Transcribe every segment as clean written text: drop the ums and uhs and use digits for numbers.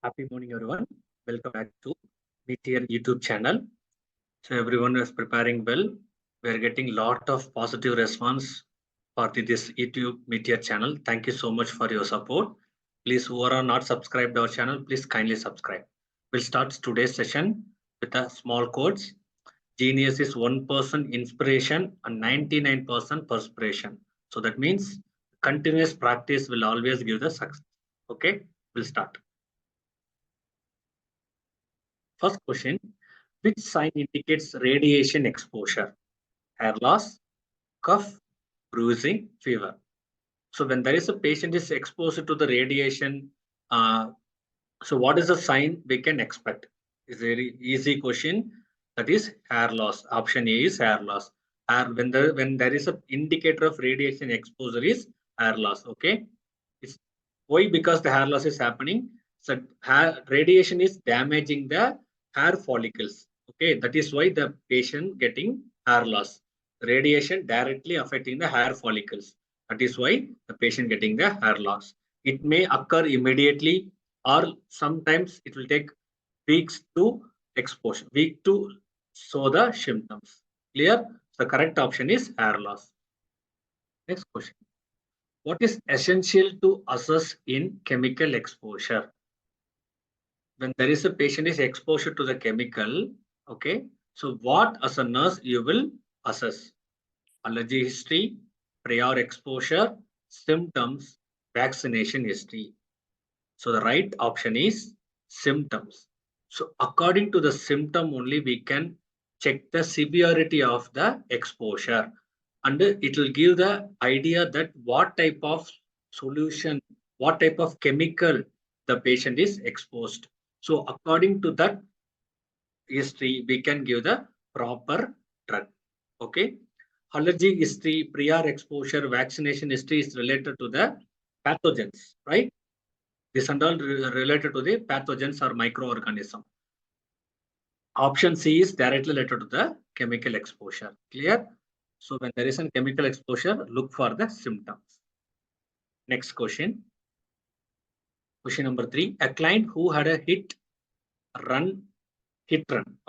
Happy morning, everyone. Welcome back to Metier YouTube channel. So everyone is preparing well. We are getting lot of positive response for this YouTube Metier channel. Thank you so much for your support. Please, who are not subscribed our channel, please kindly subscribe. We'll start today's session with a small quotes. Genius is 1% inspiration and 99% perspiration. So that means continuous practice will always give the success. Okay, we'll start. First question, which sign indicates radiation exposure? Hair loss, cough, bruising, fever. So when there is a patient is exposed to the radiation, so what is the sign we can expect? It's a very easy question. That is hair loss. Option A is hair loss. When there is an indicator of radiation exposure is hair loss. Okay. It's why? Because the hair loss is happening. So radiation is damaging the hair follicles. Okay, that is why the patient getting hair loss. Radiation directly affecting the hair follicles. That is why the patient getting the hair loss. It may occur immediately, or sometimes it will take weeks to exposure, week to show the symptoms. Clear? The correct option is hair loss. Next question. What is essential to assess in chemical exposure? When there is a patient is exposure to the chemical, okay, so what as a nurse you will assess? Allergy history, prior exposure, symptoms, vaccination history. So the right option is symptoms. So according to the symptom only we can check the severity of the exposure, and it will give the idea that what type of solution, what type of chemical the patient is exposed. So according to that history, we can give the proper drug. Okay. Allergy history, prior exposure, vaccination history is related to the pathogens, right? This and all related to the pathogens or microorganism. Option C is directly related to the chemical exposure. Clear? So when there is a chemical exposure, look for the symptoms. Next question. Question number 3. A client who had a hit run,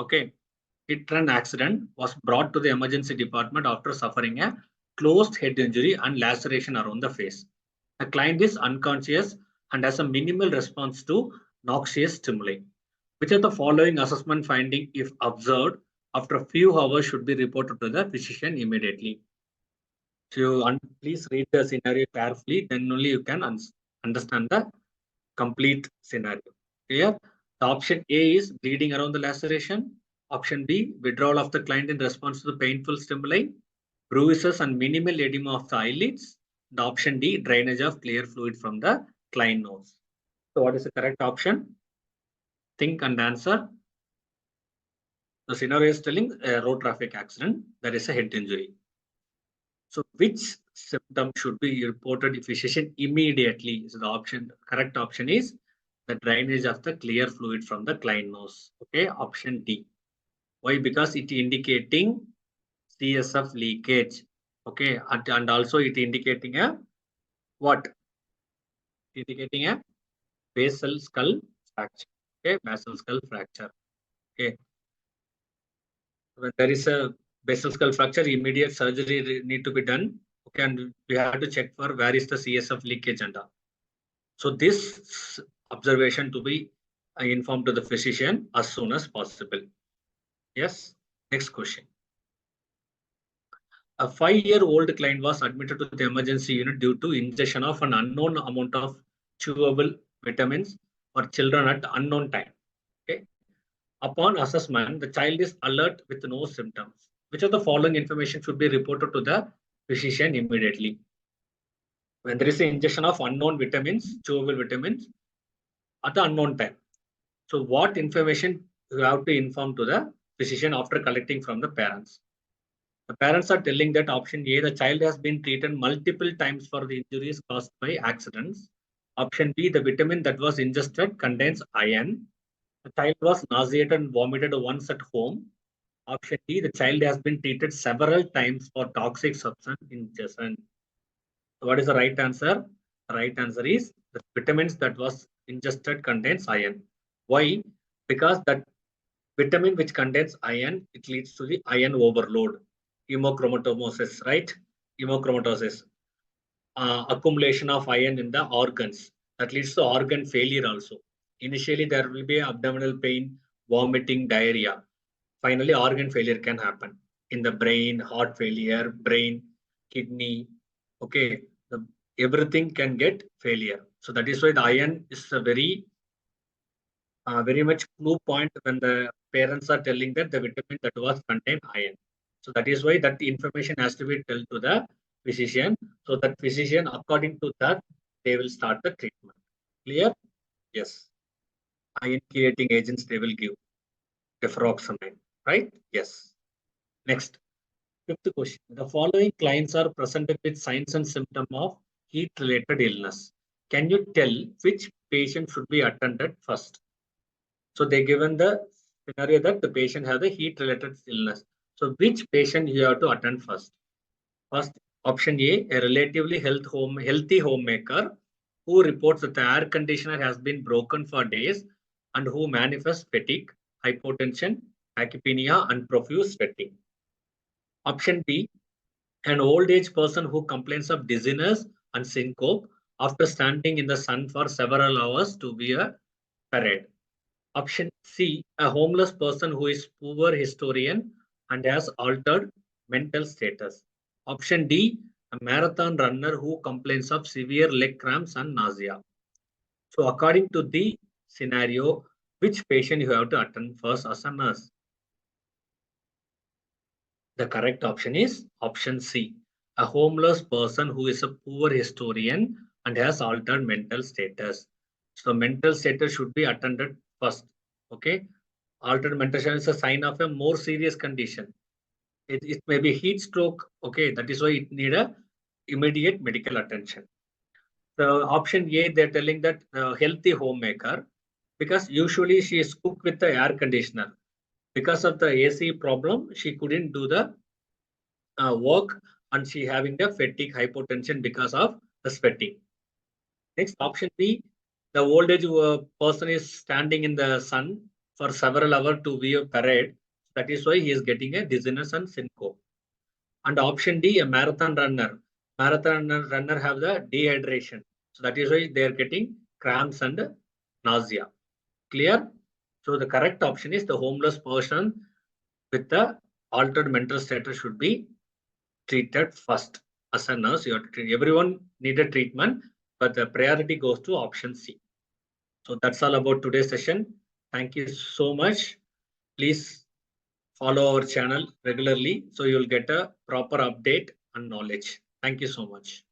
okay, hit run accident was brought to the emergency department after suffering a closed head injury and laceration around the face. The client is unconscious and has a minimal response to noxious stimuli. Which of the following assessment finding, if observed after a few hours, should be reported to the physician immediately? So please read the scenario carefully, then only you can understand the complete scenario. Clear? The option A is bleeding around the laceration. Option B, withdrawal of the client in response to the painful stimuli, bruises and minimal edema of the eyelids. The option D, drainage of clear fluid from the client nose. So what is the correct option? Think and answer. The scenario is telling a road traffic accident, there is a head injury. So which symptom should be reported to physician immediately? So the correct option is the drainage of the clear fluid from the client nose. Okay, option D. Why? Because it indicating CSF leakage. Okay, and also it indicating a what? Indicating a basal skull fracture. Okay, basal skull fracture. Okay, when there is a basal skull fracture, immediate surgery need to be done. Okay, and we have to check for where is the CSF leakage and all. So this observation to be informed to the physician as soon as possible. Yes. Next question. A 5-year-old client was admitted to the emergency unit due to ingestion of an unknown amount of chewable vitamins for children at unknown time. Okay. Upon assessment, the child is alert with no symptoms. Which of the following information should be reported to the physician immediately? When there is an ingestion of unknown vitamins, chewable vitamins at the unknown time. So what information you have to inform to the physician after collecting from the parents? The parents are telling that option A, the child has been treated multiple times for the injuries caused by accidents. Option B, the vitamin that was ingested contains iron. The child was nauseated and vomited once at home. Option D, the child has been treated several times for toxic substance ingestion. So what is the right answer? The right answer is the vitamins that was ingested contains iron. Why? Because that vitamin which contains iron, it leads to the iron overload, hemochromatosis, right? Hemochromatosis, accumulation of iron in the organs. That leads to organ failure also. Initially, there will be abdominal pain, vomiting, diarrhea. Finally, organ failure can happen in the brain, heart failure, brain, kidney. Okay, everything can get failure. So that is why the iron is a very much clue point when the parents are telling that the vitamin that was contain iron. So that is why that information has to be told to the physician. So that physician, according to that, they will start the treatment. Clear? Yes. Iron chelating agents they will give. Deferoxamine, right? Yes. Next, fifth question. The following clients are presented with signs and symptoms of heat-related illness. Can you tell which patient should be attended first? So they given the scenario that the patient has a heat-related illness. So which patient you have to attend first? First, option A, a relatively healthy homemaker who reports that the air conditioner has been broken for days and who manifests fatigue, hypotension, achypnea, and profuse sweating. Option B, an old age person who complains of dizziness and syncope after standing in the sun for several hours to be a parade. Option C, a homeless person who is poor historian and has altered mental status. Option D, a marathon runner who complains of severe leg cramps and nausea. So according to the scenario, which patient you have to attend first as a nurse? The correct option is option C, a homeless person who is a poor historian and has altered mental status. So mental status should be attended first. Okay. Altered mental status is a sign of a more serious condition. It may be heat stroke. Okay. That is why it need a immediate medical attention. So option A, they're telling that healthy homemaker, because usually she is cooked with the air conditioner. Because of the AC problem, she couldn't do the work and she having the fatigue hypotension because of the sweating. Next, option B, the old age person is standing in the sun for several hours to view a parade. That is why he is getting a dizziness and syncope. And option D, a marathon runner. Marathon runner have the dehydration. So that is why they are getting cramps and nausea. Clear? So the correct option is the homeless person with the altered mental status should be treated first. As a nurse, you have to treat. Everyone needed treatment, but the priority goes to option C. So that's all about today's session. Thank you so much. Please follow our channel regularly so you'll get a proper update and knowledge. Thank you so much.